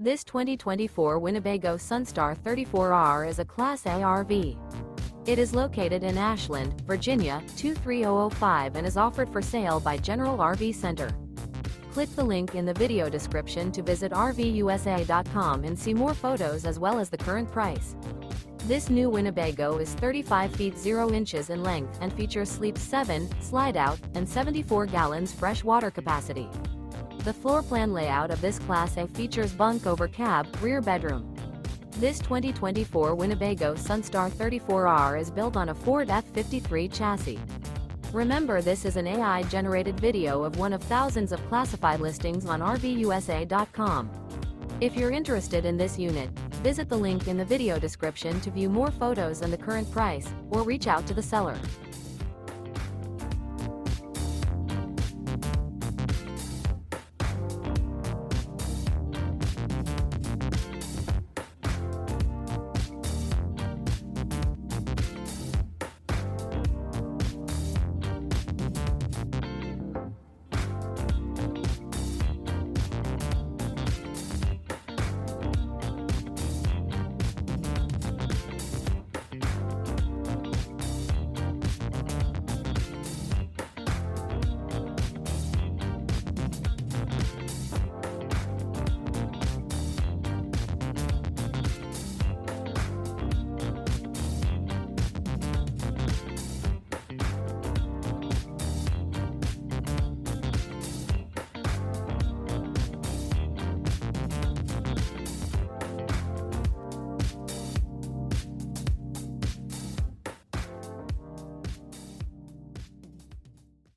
This 2024 Winnebago Sunstar 34R is a Class A RV. It is located in Ashland, Virginia, 23005 and is offered for sale by General RV Center. Click the link in the video description to visit RVUSA.com and see more photos as well as the current price. This new Winnebago is 35 feet 0 inches in length and features Sleep 7, Slideout, and 74 gallons fresh water capacity. The floor plan layout of this Class A features bunk over cab, rear bedroom. This 2024 Winnebago Sunstar 34R is built on a Ford F53 chassis. Remember, this is an AI-generated video of one of thousands of classified listings on RVUSA.com. If you're interested in this unit, visit the link in the video description to view more photos and the current price, or reach out to the seller.